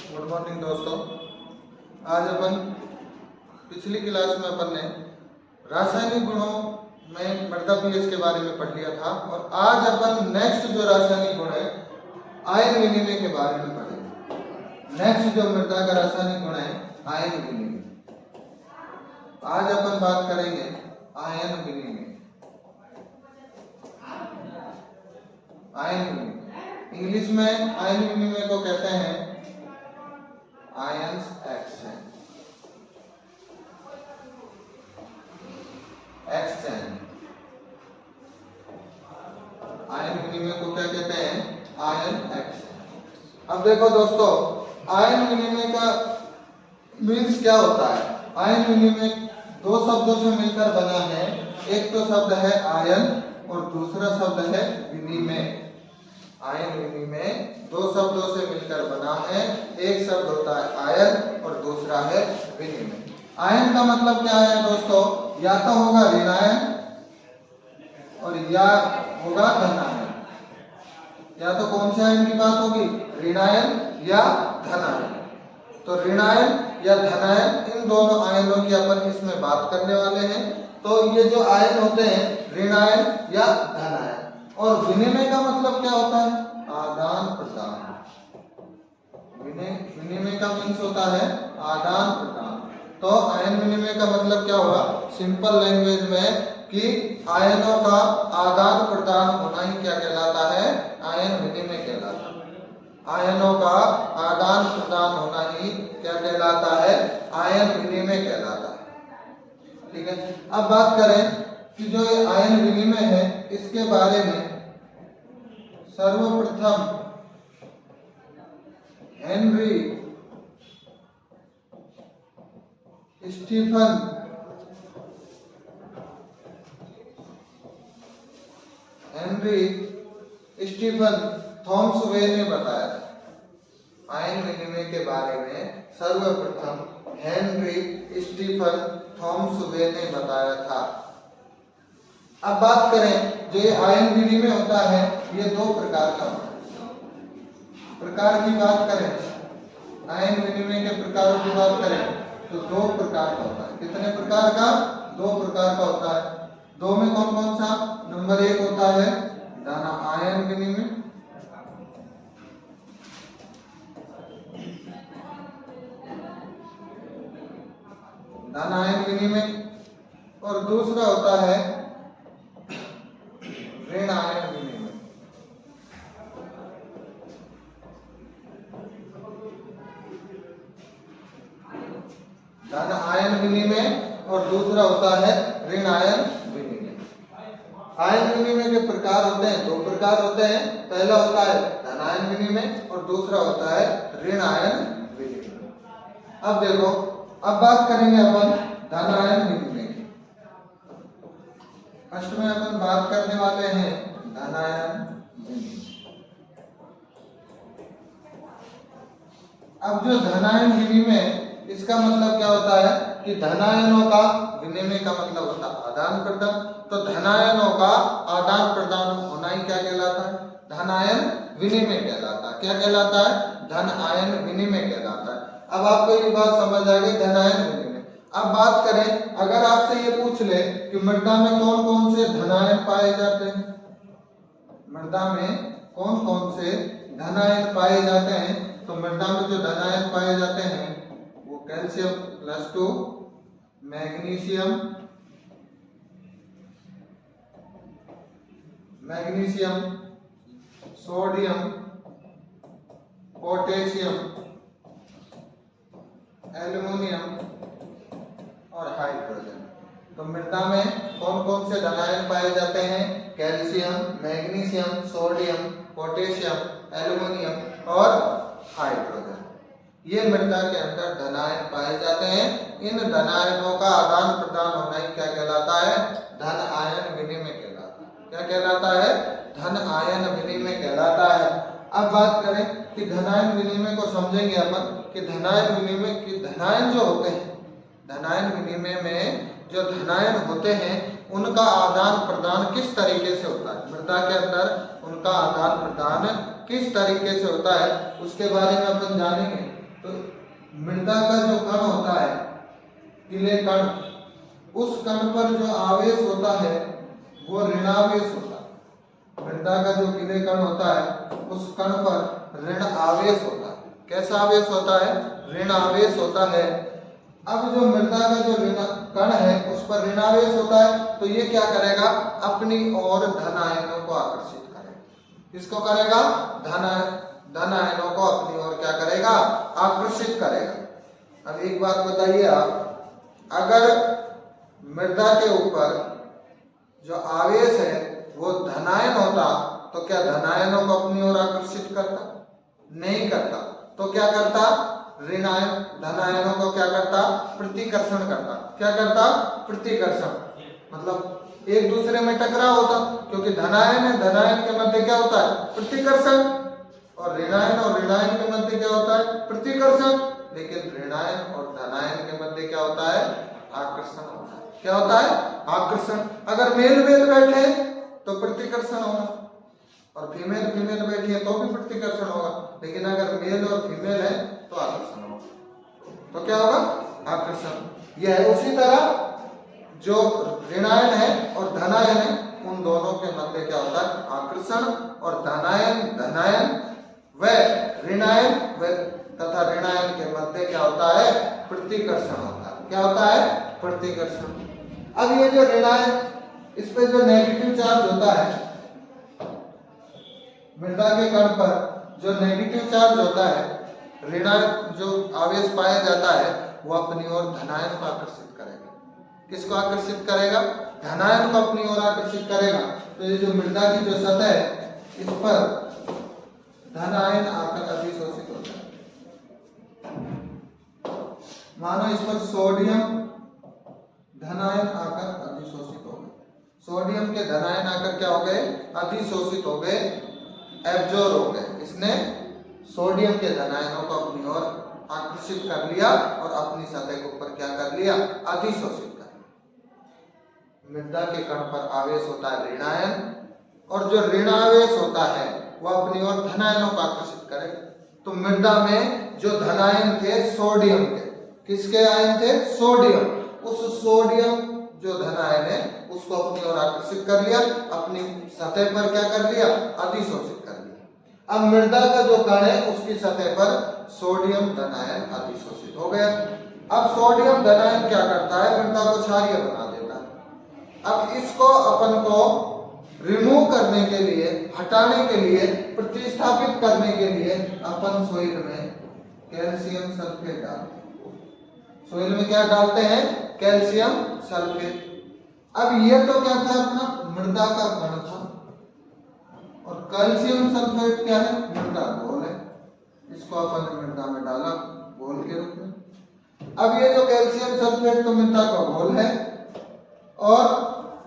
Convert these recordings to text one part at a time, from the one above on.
Good morning दोस्तों। आज अपन पिछली क्लास में अपन ने रासायनिक गुणों में मृदा पीएच के बारे में पढ़ लिया था और आज अपन नेक्स्ट जो रासायनिक गुण है आयन विनिमय के बारे में पढ़ेंगे। नेक्स्ट जो मृदा का रासायनिक गुण है आयन विनिमय। आज अपन बात करेंगे आयन विनिमय। आयन विनिमय इंग्लिश में आयन विनिमय को कहते हैं आयन्स एक्सचेंज। आयन विनिमय को क्या कहते हैं? Ion exchange. अब देखो दोस्तों, आयन विनिमय का मीन्स क्या होता है? आयन विनिमय दो शब्दों से मिलकर बना है। एक तो शब्द है आयन और दूसरा शब्द है विनिमय। आयन विनिमय दो शब्दों से मिलकर बना है। एक शब्द होता है आयन और दूसरा है विनिमय। आयन का मतलब क्या है दोस्तों? या तो होगा ऋण आयन और या होगा धन आयन। या तो कौन से आयन की बात होगी? ऋण आयन या धन आयन। तो ऋण आयन या धन आयन, इन दोनों आयनों की अपन इसमें बात करने वाले हैं। तो ये जो आयन होते हैं ऋण आयन या धन आयन। और विनिमय का मतलब क्या होता है? आदान प्रदान। विनिमय का मीन्स होता है आदान प्रदान। तो आयन विनिमय का मतलब क्या हुआ? सिंपल लैंग्वेज में कि आयनों का आदान प्रदान होना ही क्या कहलाता है? आयन विनिमय कहलाता है। आयनों का आदान प्रदान होना ही क्या कहलाता है? आयन विनिमय कहलाता है। ठीक है, अब बात करें कि जो ये आयन विनिमय है इसके बारे में सर्वप्रथम हेनरी स्टीफन थॉम्सवे ने बताया था। आयन विनिमय के बारे में सर्वप्रथम हेनरी स्टीफन थॉम्सवे ने बताया था। अब बात करें जो ये आयन विनिमय होता है ये दो प्रकार का होता है। प्रकार की बात करें, आयन विनिमय के प्रकारों की बात करें तो दो प्रकार का होता है। कितने प्रकार का? दो प्रकार का होता है। दो में कौन कौन सा? नंबर एक होता है धन आयन विनिमय। धन आयन विनिमय। और दूसरा होता है ऋण आयन विनिमय। धन आयन विनिमय और दूसरा होता है ऋण आयन विनिमय। आयन विनिमय के प्रकार होते हैं, दो प्रकार होते हैं। पहला होता है धन आयन विनिमय और दूसरा होता है ऋण आयन विनिमय। अब देखो, अब बात करेंगे अपन धन आयन विनिमय की। फर्स्ट में अपन बात करने वाले हैं धन आयन विनिमय। अब जो धन आयन विनिमय, इसका मतलब क्या होता है कि धन आयनों का विनिमय का मतलब होता है आदान प्रदान। तो धन आयनों का आदान प्रदान होना ही क्या कहलाता है? धन आयन विनिमय कहलाता है। क्या कहलाता है? धन आयन विनिमय कहलाता है। अब आपको ये बात समझ आ गई, धन आयन विनिमय। अब बात करें, अगर आपसे ये पूछ ले कि मृदा में कौन कौन से धन आयन पाए जाते हैं? मृदा में कौन कौन से धन आयन पाए जाते हैं? तो मृदा में जो धन आयन पाए जाते हैं वो calcium +2, magnesium, sodium, potassium, aluminium और हाइड्रोजन। तो मृदा में कौन कौन से धन आयन पाए जाते हैं? Calcium, magnesium, sodium, potassium, aluminium और हाइड्रोजन। ये मृदा के अंदर धन आयन पाए जाते हैं। इन धन आयनों का आदान प्रदान होना ही क्या कहलाता है? धन आयन विनिमय कहलाता है। क्या कहलाता है? धन आयन विनिमय कहलाता है। अब बात करें कि धन आयन विनिमय को समझेंगे अपन कि धन आयन विनिमय की धन आयन जो होते हैं, धन आयन विनिमय में जो धन आयन होते हैं उनका आदान प्रदान किस तरीके से होता है? मृदा के अंदर उनका आदान प्रदान किस तरीके से होता है उसके बारे में अपन जानेंगे। तो मृदा का जो कण होता है, किले कण, उस कण पर जो आवेश होता है वो ऋणावेश होता है। मृदा का जो किले कण होता है उस कण पर ऋण आवेश होता है। कैसा आवेश होता है? ऋण आवेश होता है। अब जो मृदा का जो ऋण कण है उस पर ऋणावेश होता है, तो ये क्या करेगा? अपनी ओर धन आयनों को आकर्षित करेगा। किसको करेगा? धन आयनों को अपनी ओर क्या करेगा? आकर्षित करेगा। अब एक बात बताइए आप, अगर मृदा के ऊपर जो आवेश है वो धनायन होता तो क्या धनायनों को अपनी ओर आकर्षित करता? नहीं करता। तो क्या करता? ऋणायन धनायनों को क्या करता? प्रतिकर्षण करता। क्या करता? प्रतिकर्षण। मतलब एक दूसरे में टकराव होता, क्योंकि धनायन है, धनायन के मध्य क्या होता है? प्रतिकर्षण। और ऋणायन के मध्य क्या होता है? प्रतिकर्षण। लेकिन ऋणायन और धनायन के मध्य क्या होता है? आकर्षण होता है। क्या होता है? आकर्षण। अगर मेल बैठे तो प्रतिकर्षण होगा, और फीमेल बैठी है तो भी प्रतिकर्षण होगा। लेकिन अगर मेल और फीमेल है तो आकर्षण होगा। तो क्या होगा? आकर्षण। यह है। उसी तरह जो ऋणायन है और धनायन है, उन दोनों के मध्य क्या होता है? आकर्षण। और धनायन व ऋणायन तथा ऋणायन के मध्य क्या होता है? प्रतिकर्षण होता है। क्या होता है? प्रतिकर्षण। अब ये जो ऋणायन, इस पे जो नेगेटिव चार्ज होता है, मृदा के कण पर जो नेगेटिव चार्ज होता है, ऋणायन जो आवेश पाया जाता है, वो अपनी ओर धनायन को आकर्षित करेगा। किसको आकर्षित करेगा? धनायन को अपनी ओर आकर्षित करेगा। तो ये जो मृदा की जो सतह है, इस पर धनायन आकर अधिशोषित होता है। मानो इस पर सोडियम धनायन आकर अधिशोषित हो गए। सोडियम के धनायन आकर क्या हो गए? अधिशोषित हो गए, एब्जॉर्ब हो गए। इसने सोडियम के धनायनों को अपनी ओर आकर्षित कर लिया और अपनी सतह के ऊपर क्या कर लिया? अधिशोषित कर लिया। मृदा के कण पर आवेश होता है ऋणायन, और जो ऋण आवेश होता है वह अपनी ओर धनायनों को आकर्षित करे। तो मृदा में जो धनायन थे सोडियम के, किसके आयन थे? सोडियम। उस सोडियम जो धनायन है उसको अपनी ओर आकर्षित कर लिया, अपनी सतह पर क्या कर लिया? अधिशोषित कर लिया। अब मृदा का जो कण है उसकी सतह पर सोडियम धनायन अधिशोषित हो गया। अब सोडियम धनायन क्या करता है? मृदा को क्षारीय बना देता है। अब इसको अपन को रिमूव करने के लिए, हटाने के लिए, प्रतिस्थापित करने के लिए अपन सोइल में कैल्शियम सल्फेट डालते हैं। सोइल में क्या डालते हैं? Calcium sulphate. अब ये तो क्या था? अपना मृदा का कण था, और कैल्शियम सल्फेट क्या है? मृदा घोल है। इसको अपन ने मृदा में डाला घोल के रूप में। अब ये जो कैल्शियम सल्फेट तो मृदा का घोल है, और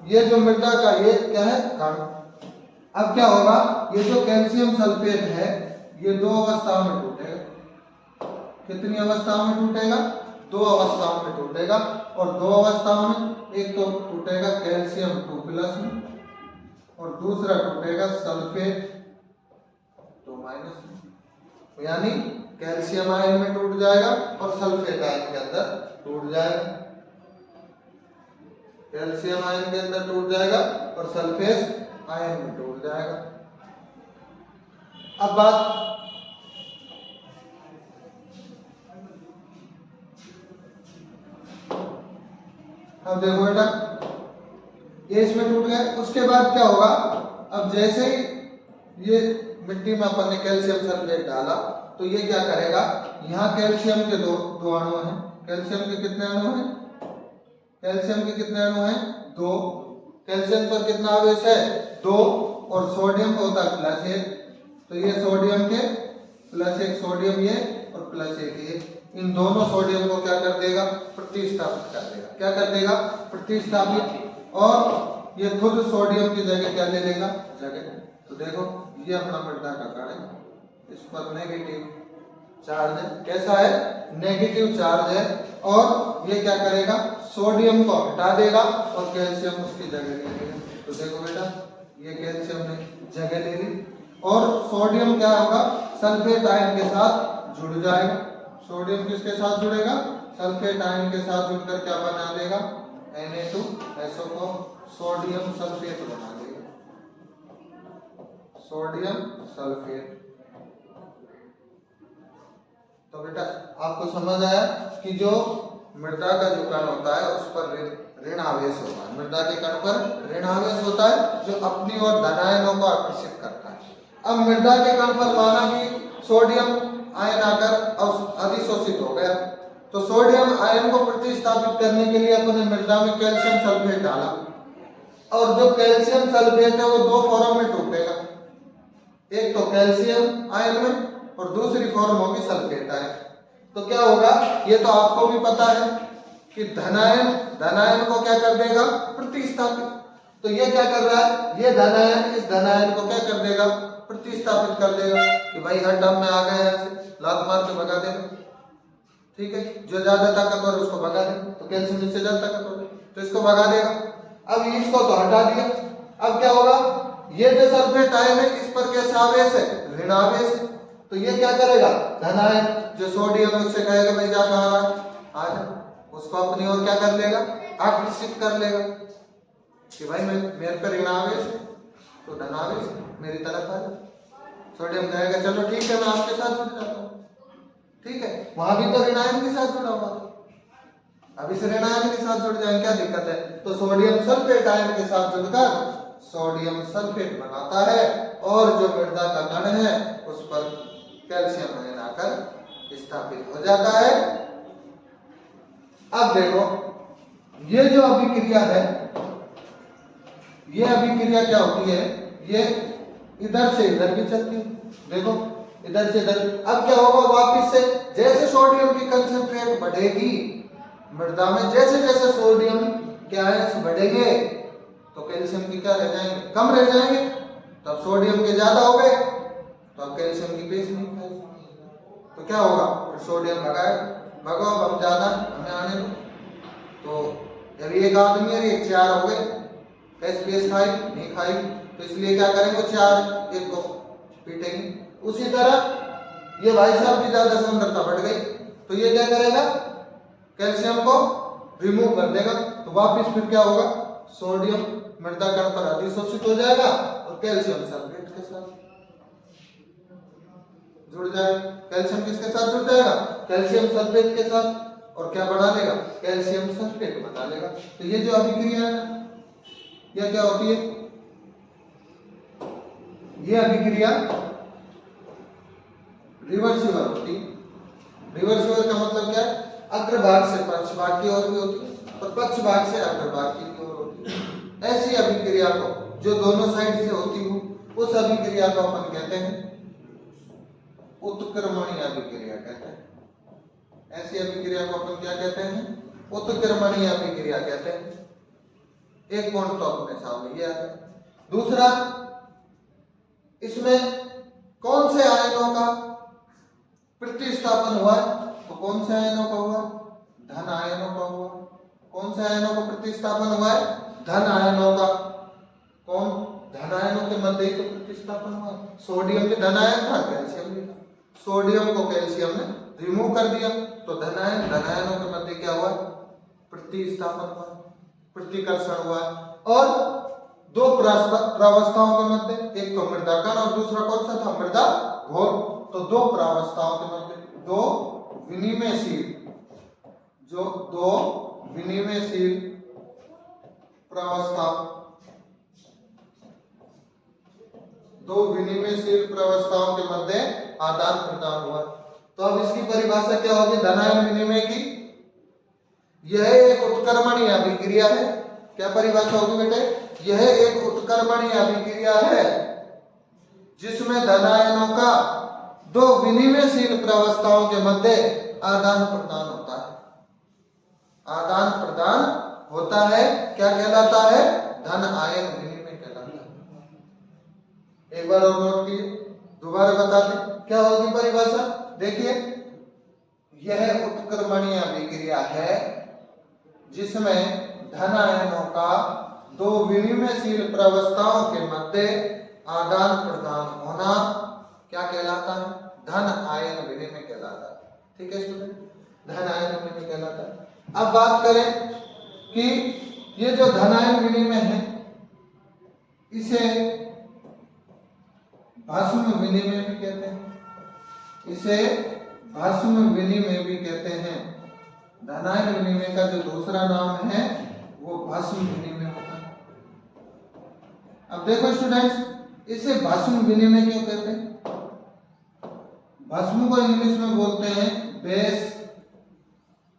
ये जो मृदा का ये क्या है? कण। अब क्या होगा? ये जो कैल्शियम सल्फेट है ये दो अवस्थाओं में टूटेगा। कितनी अवस्थाओं में टूटेगा? दो अवस्थाओं में टूटेगा। और दो अवस्थाओं में, एक तो टूटेगा कैल्शियम 2+ में, और दूसरा टूटेगा सल्फेट 2- में। यानी कैल्शियम आयन में टूट जाएगा और सल्फेट आयन के अंदर टूट जाएगा। कैल्शियम आयन के अंदर टूट जाएगा और सल्फेट आयन में टूट जाएगा। अब बात अब देखो बेटा, ये इसमें टूट गया। उसके बाद क्या होगा? अब जैसे ही ये मिट्टी में अपन ने कैल्शियम सल्फेट डाला तो ये क्या करेगा? यहाँ कैल्शियम के दो अणु हैं। कैल्शियम के कितने अणु हैं? कैल्शियम के कितने अणु हैं? 2। कैल्शियम पर कितना आवेश है? 2। और सोडियम का होता है +1। तो ये सोडियम के +1 सोडियम ये और +1 ये, इन दोनों सोडियम को क्या कर देगा? प्रतिस्थापित कर देगा। क्या कर देगा? प्रतिस्थापित। और ये खुद सोडियम की जगह क्या ले लेगा? जगह। तो देखो ये अपना मृदा का कण है, इस पर नेगेटिव चार्ज है। कैसा है? नेगेटिव चार्ज है। और ये क्या करेगा? सोडियम को हटा देगा और कैल्शियम उसकी जगह ले लेगा। तो देखो बेटा, ये कैल्शियम ने जगह ले ली और सोडियम क्या होगा? सल्फेट आयन के साथ जुड़ जाएगा। सोडियम किसके साथ जुड़ेगा? सल्फेट आयन के साथ जुड़कर क्या बना लेगा? Na2SO4 सोडियम सल्फेट बना लेगा, सोडियम सल्फेट। तो बेटा आपको समझ आया कि जो मृदा का जो कण होता है उस पर ऋण आवेश होता है, मृदा के कण पर ऋण आवेश होता है जो अपनी ओर धन आयनों को आकर्षित करता है। अब मृदा के कण पर माना कि सोडियम आयन आकर अधिशोषित हो गया, तो सोडियम आयन को प्रतिस्थापित करने के लिए अपने मृदा में कैल्शियम सल्फेट डाला, और जो कैल्शियम सल्फेट है वो दो फॉर्म में टूटेगा, एक तो कैल्शियम आयन में और दूसरी फॉर्म होगी सल्फेट आयन। तो क्या होगा, ये तो आपको भी पता है कि धन आयन को क्या कर देगा? प्रतिस्थापित। तो ये क्या कर रहा है? ये धन आयन इस धन आयन को क्या कर देगा? प्रतिस्थापित कर देगा कि भाई हर टर्म में आ गए यहाँ से, लात मार के भगा देगा। ठीक है, जो ज्यादा ताकतवर है उसको भगा देगा, तो कैल्शियम इससे ज्यादा ताकतवर है तो इसको भगा देगा। अब इसको तो हटा दिया, अब क्या होगा? ये जो सल्फेट आयन है इस पर कैसा आवेश है? ऋण आवेश है। तो ये क्या करेगा? धन आयन जो सोडियम है उससे कहेगा भाई जा कहाँ रहा है, आ जा, उसको अपनी ओर क्या कर लेगा? आकर्षित कर लेगा कि भाई मेरे पर ऋण आवेश है तो धन आवेश मेरी तरफ आ जा। सोडियम कहेगा चलो ठीक है मैं आपके साथ जुड़ जाता हूँ, ठीक है, वहां भी तो ऋण आयन के साथ जुड़ा हुआ था, अब इस ऋण आयन के साथ जुड़ जाए क्या दिक्कत है? तो सोडियम सल्फेट आयन के साथ जुड़कर सोडियम सल्फेट बनाता है और जो मृदा का कण है उस पर कैल्शियम आयन आकर स्थापित हो जाता है। अब देखो ये जो अभिक्रिया है, ये अभिक्रिया क्या होती है? ये इधर से इधर भी चलती है, देखो इधर से इधर। अब क्या होगा? वापिस से जैसे सोडियम की कंसंट्रेट बढ़ेगी मृदा में, जैसे जैसे सोडियम के आयन बढ़ेंगे तो कैल्शियम की क्या रह जाएंगे? कम रह जाएंगे। तब सोडियम के ज्यादा हो गए तो अब कैल्शियम की बेस नहीं खाएगी, तो क्या होगा? फिर सोडियम भगाओ हम ज्यादा हमें आने दो। तो अभी एक आदमी है, एक चार हो गए, कैसे बेस खाई नहीं खाई, तो इसलिए क्या करेंगे? चार एक को पीटेंगे। उसी तरह ये भाई साहब भी ज्यादा सांद्रता बढ़ गई तो ये क्या करेगा? कैल्शियम को रिमूव कर देगा, तो वापिस फिर क्या होगा? सोडियम मृदा कण पर अधिशोषित हो जाएगा और कैल्शियम सल्फेट के साथ जुड़ जाएगा। कैल्शियम किसके साथ जुड़ जाएगा? कैल्शियम सल्फेट के साथ, और क्या बना लेगा? कैल्शियम सल्फेट बना लेगा। तो ये जो अभिक्रिया है यह क्या होती है? ये अभिक्रिया रिवर्सिबल होती है। रिवर्सिबल का मतलब क्या है? अग्रभाग से पक्ष भाग की ओर भी होती है और पक्ष भाग से अग्रभाग की ओर होती है। ऐसी अभिक्रिया को जो दोनों साइड से होती हो उस अभिक्रिया को अपन कहते हैं उत्क्रमणीय अभिक्रिया कहते हैं। ऐसी अभिक्रिया को अपन क्या कहते हैं? उत्क्रमणीय अभिक्रिया कहते हैं। एक पॉइंट तो अपने सामने ये है। दूसरा, इसमें कौन से आयनों का प्रतिस्थापन हुआ है? तो कौन से आयनों का हुआ? धन आयनों का हुआ। कौन से आयनों का प्रतिस्थापन हुआ है? धन आयनों का। कौन? धन आयनों के मध्य ही तो प्रतिस्थापन हुआ। सोडियम भी धन आयन था, कैल्शियम भी था, सोडियम को कैल्शियम ने रिमूव कर दिया तो धन आयनों के मध्य क्या हुआ? प्रतिस्थापन हुआ, प्रतिकर्षण हुआ। और दो प्रावस्थाओं के मध्य, एक तो मृदा कण और दूसरा कौन सा था? मृदा घोल। तो दो प्रावस्थाओं के मध्य दो विनिमयशील प्रावस्थाओं के मध्य आदान प्रदान हुआ। तो अब इसकी परिभाषा क्या होगी धन आयन विनिमय की? यह एक उत्क्रमणीय अभिक्रिया है। क्या परिभाषा होगी बेटे? यह एक उत्क्रमणीय अभिक्रिया है जिसमें धन आयनों का दो विनिमयशील प्रावस्थाओं के मध्य आदान प्रदान होता है। आदान प्रदान होता है, क्या कहलाता है? धन आयन विनिमय कहलाता है। एक बार और नोट कीजिए, दोबारा बताते क्या होगी परिभाषा। देखिए, यह उत्क्रमणीय अभिक्रिया है जिसमें धन आयनों का दो विनिमयशील प्रावस्थाओं के मध्य आदान प्रदान होना क्या कहलाता है? धन आयन विनिमय कहलाता है। ठीक है स्टूडेंट, धन आयन विनिमय कहलाता है। अब बात करें कि ये जो धन आयन विनिमय है इसे भाषण विनिमय भी कहते हैं, इसे भाषण विनिमय भी कहते हैं। धन आयन विनिमय का जो दूसरा नाम है वो भाषण विनिमय होता है। अब देखो स्टूडेंट्स, इसे भाषण विनिमय क्यों कहते हैं? भाषण को इंग्लिश में बोलते हैं बेस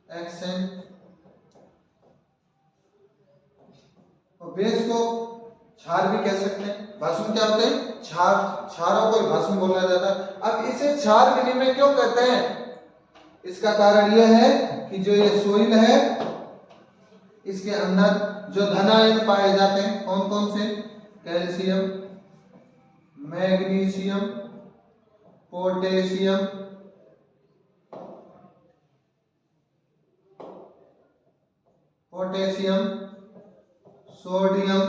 एक्सचेंज, और बेस को क्षार भी कह सकते हैं। भाषण क्या होते हैं? क्षार, क्षारों को भाषण बोला जाता है। अब इसे क्षार विनिमय क्यों कहते हैं? इसका कारण यह है कि जो ये सोइल है इसके अंदर जो धन आयन पाए जाते हैं, कौन कौन से? Calcium, magnesium, potassium, sodium,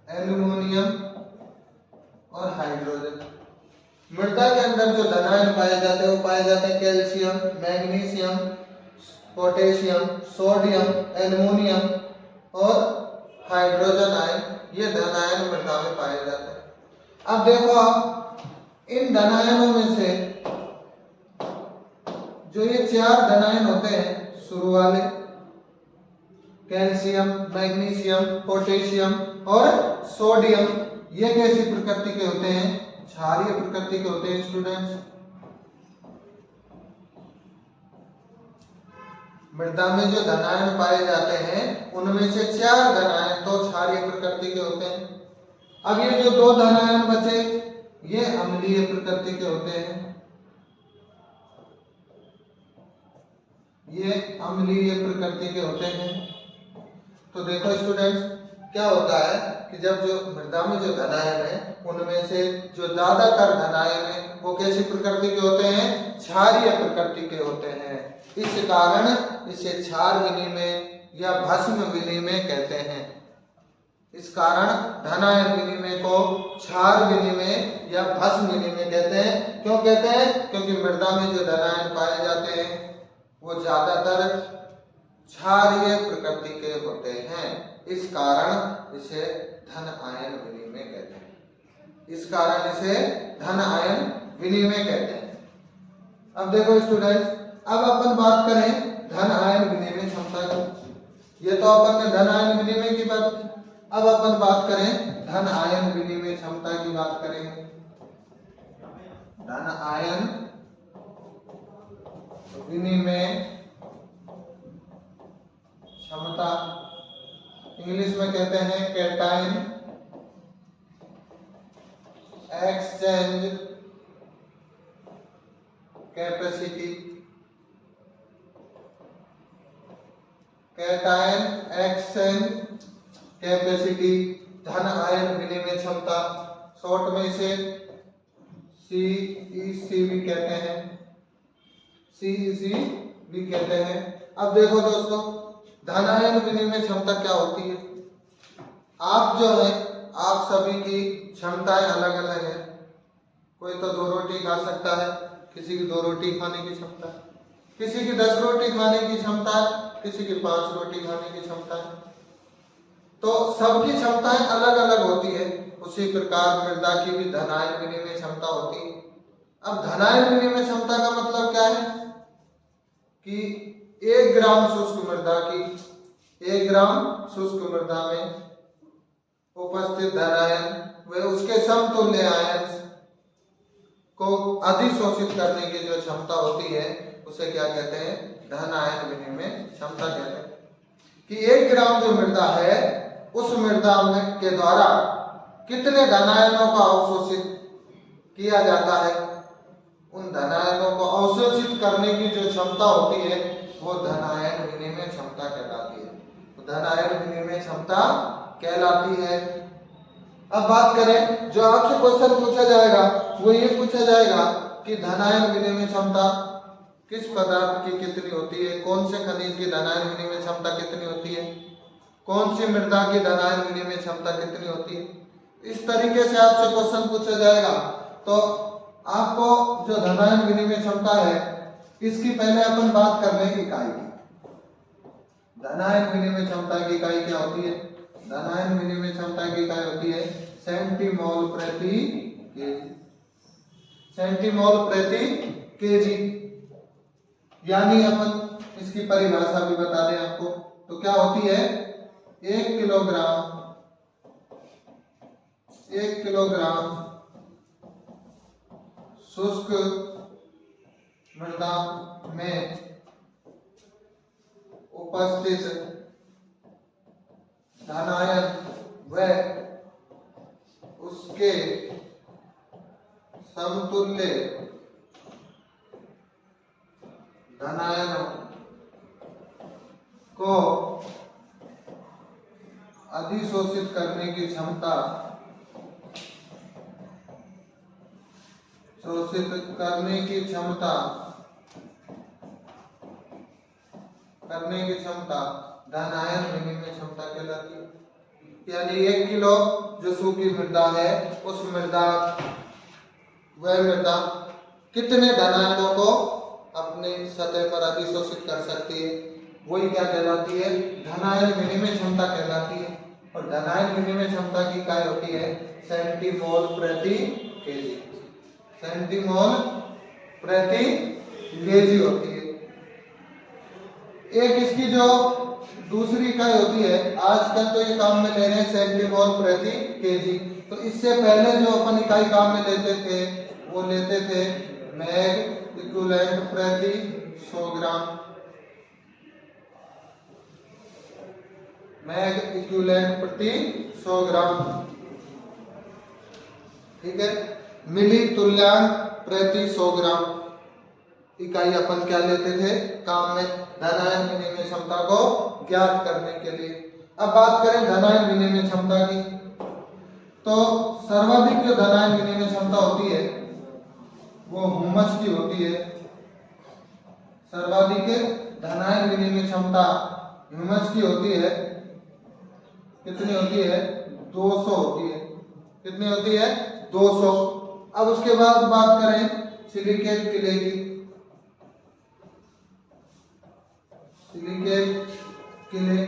aluminium और हाइड्रोजन। मृदा के अंदर जो धन आयन पाए जाते हैं वो पाए जाते हैं calcium, magnesium, potassium, sodium, aluminium और हाइड्रोजन आयन। ये धन आयन मृदा में पाए जाते हैं। अब देखो इन धन आयनों में से जो ये 4 धन आयन होते हैं शुरू वाले, कैल्शियम, मैग्नीशियम, पोटेशियम और सोडियम, ये कैसी प्रकृति के होते हैं? क्षारीय प्रकृति के होते हैं स्टूडेंट्स। मृदा में जो धन आयन पाए जाते हैं उनमें से 4 धन आयन तो क्षारीय प्रकृति के होते हैं। अब ये जो 2 धन आयन बचे ये अम्लीय प्रकृति के होते हैं, ये अम्लीय प्रकृति के होते हैं। तो देखो स्टूडेंट्स, क्या होता है कि जब जो मृदा में जो धन आयन है उनमें से जो ज्यादातर धन आयन है वो कैसी प्रकृति के होते हैं? क्षारीय प्रकृति के होते हैं। इस कारण इसे क्षार विनिमय या भस्म विनिमय कहते हैं। इस कारण धन आयन विनिमय को क्षार विनिमय या भस्म विनिमय कहते हैं। क्यों कहते हैं? क्योंकि मृदा में जो धन आयन पाए जाते हैं वो ज्यादातर क्षारीय प्रकृति के होते हैं। इस कारण इसे धन आयन विनिमय कहते हैं। इस कारण इसे धन आयन विनिमय कहते हैं। अब देखो स्टूडेंट्स, अब अपन बात करें धन आयन विनिमय क्षमता की। ये तो अपन ने धन आयन विनिमय की बात की। अब अपन बात करें धन आयन विनिमय क्षमता की बात करेंगे। धन आयन विनिमय क्षमता इंग्लिश में कहते हैं cation exchange capacity. Cation exchange capacity, धन आयन विनिमय क्षमता, शॉर्ट में इसे CEC भी कहते हैं, CEC भी कहते हैं। अब देखो दोस्तों, धन आयन विनिमय क्षमता क्या होती है? आप जो है आप सभी की क्षमताएं अलग अलग है। कोई तो 2 रोटी खा सकता है, किसी की 2 रोटी खाने की क्षमता है, किसी की 10 रोटी खाने की क्षमता है, किसी की 5 रोटी खाने की क्षमता है। तो सबकी क्षमताएं अलग अलग होती है। उसी प्रकार मृदा की भी धन आयन विनिमय क्षमता होती है। अब धन आयन विनिमय क्षमता का मतलब क्या है कि 1 ग्राम शुष्क मृदा की, 1 ग्राम शुष्क मृदा में उपस्थित धन आयन व उसके समतुल्य आयन को अधिशोषित करने की जो क्षमता होती है उसे क्या कहते हैं? धन आयन विनिमय क्षमता कहते हैं। कि 1 ग्राम जो मृदा है उस मृदा में के द्वारा कितने धन आयनों को अवशोषित किया जाता है, उन धन आयनों को अवशोषित करने की जो क्षमता होती है वो धन आयन विनिमय क्षमता कहलाती है। तो धन आयन विनिमय क्षमता कहलाती है। अब बात करें, जो आपसे क्वेश्चन पूछा जाएगा वो ये पूछा जाएगा कि धन आयन विनिमय क्षमता किस पदार्थ की कितनी होती है, कौन से खनिज की धन आयन विनिमय क्षमता कितनी होती है, कौन सी मृदा की धन आयन विनिमय क्षमता कितनी होती है। इस तरीके से आपसे क्वेश्चन पूछा जाएगा। तो आपको जो धनायन विनिमय क्षमता है इसकी पहले अपन बात कर लेंगे इकाई की। धनायन विनिमय क्षमता की इकाई क्या होती है? धनायन विनिमय क्षमता की इकाई होती है सेंटीमोल प्रति केजी। सेंटीमोल प्रति केजी, यानी अपन इसकी परिभाषा भी बता दें आपको, तो क्या होती है? 1 किलोग्राम शुष्क मृदा में उपस्थित धनायन व उसके समतुल्य धनायनों को अधिशोषित करने की क्षमता, शोषित करने की क्षमता धनायन विनिमय क्षमता कहलाती है। यानी 1 किलो जो सूखी मृदा है उस मृदा कितने धनायनों को अपने सतह पर अधिशोषित कर सकती है, वही क्या कहलाती है? धनायन विनिमय क्षमता कहलाती है। और धनायन विनिमय क्षमता की इकाई होती है सेंटीमोल प्रति केजी। सेंटीमोल प्रति केजी होती है। एक इसकी जो दूसरी इकाई होती है, आजकल तो ये काम में ले रहे हैं सेंटीमोल प्रति केजी, तो इससे पहले जो अपन इकाई काम में लेते थे वो लेते थे मैग इक्विवेलेंट प्रति 100 ग्राम। मैग इक्विवेलेंट प्रति 100 ग्राम, ठीक है। मिली तुल्यांक प्रति 100 ग्राम इकाई अपन क्या लेते थे काम में धनायन विनिमय क्षमता को ज्ञात करने के लिए। अब बात करें धनायन विनिमय क्षमता की, तो सर्वाधिक जो धनायन विनिमय क्षमता होती है वो ह्यूमस की होती है। सर्वाधिक धनायन विनिमय क्षमता ह्यूमस की होती है। कितनी होती है? 200 होती है। कितनी होती है? 200। अब उसके बाद बात करें सिलिकेट किले की। सिलिकेट किले,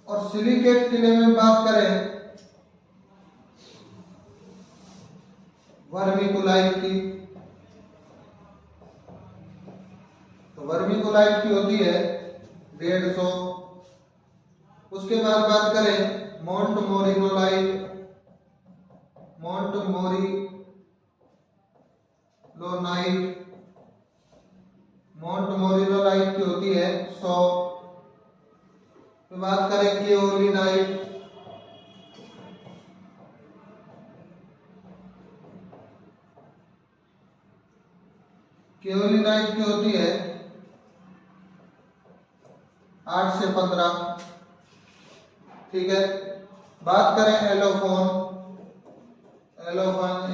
और सिलिकेट किले में बात करें वर्मिकुलाइट की, तो वर्मिकुलाइट की होती है 150। उसके बाद बात करें मोंटमोरिलोलाइट की होती है 100। बात करें केओलिनाइट, की होती है 8 से 15, ठीक है। बात करें एलोफोन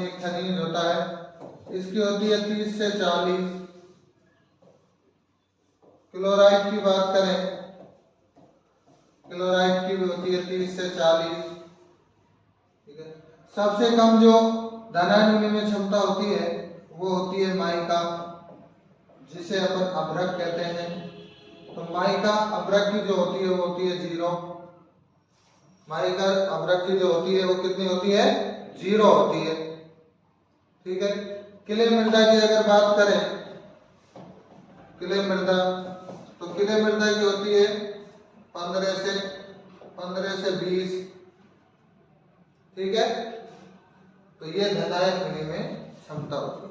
एक खनिज होता है, इसकी होती है 30 से 40। क्लोराइड की बात करें, क्लोराइड की भी होती है 30 से 40, ठीक है। सबसे कम जो धनायन विनिमय क्षमता होती है वो होती है माइका, जिसे अपन अभ्रक कहते हैं। तो माइका अभ्रक की जो होती है वो होती है 0। माइका अभ्रक की जो होती है वो कितनी होती है? 0 होती है, ठीक है। क्ले मृदा की अगर बात करें, क्ले मृदा, तो क्ले मृदा की होती है 15 से 20, ठीक है। तो ये धनायन विनिमय क्षमता होती है।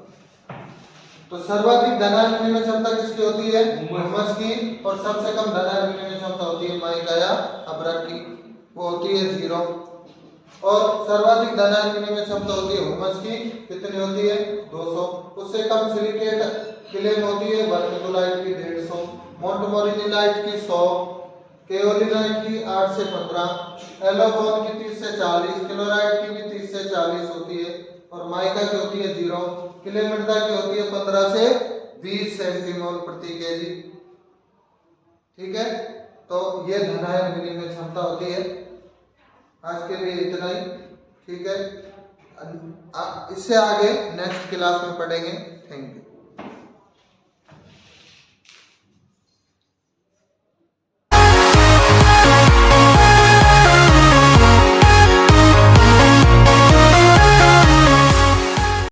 तो सर्वाधिक धनायन विनिमय क्षमता किसकी होती है? ह्यूमस की। और सबसे कम धनायन विनिमय क्षमता होती है माइका या अभ्रक की, वो होती है 0। और सर्वाधिक धनायन विनिमय क्षमता होती है ह्यूमस की, कितनी होती है? 200। उससे कम सिलिकेट क्ले में होती है वर्मिकुलाइट की 150, मोंटमोरिलोलाइट की 100, केओलिनाइट की 8 से 15, एलोफोन की 30 से 40, क्लोराइड की भी 30 से 40 होती है, और माइका की होती है 0। क्ले मृदा की होती है 15 से 20 सेंटीमोल प्रति केजी, ठीक है। तो ये धनायन विनिमय क्षमता होती है। आज के लिए इतना ही। ठीक है, इससे आगे नेक्स्ट क्लास में पढ़ेंगे। Thank you.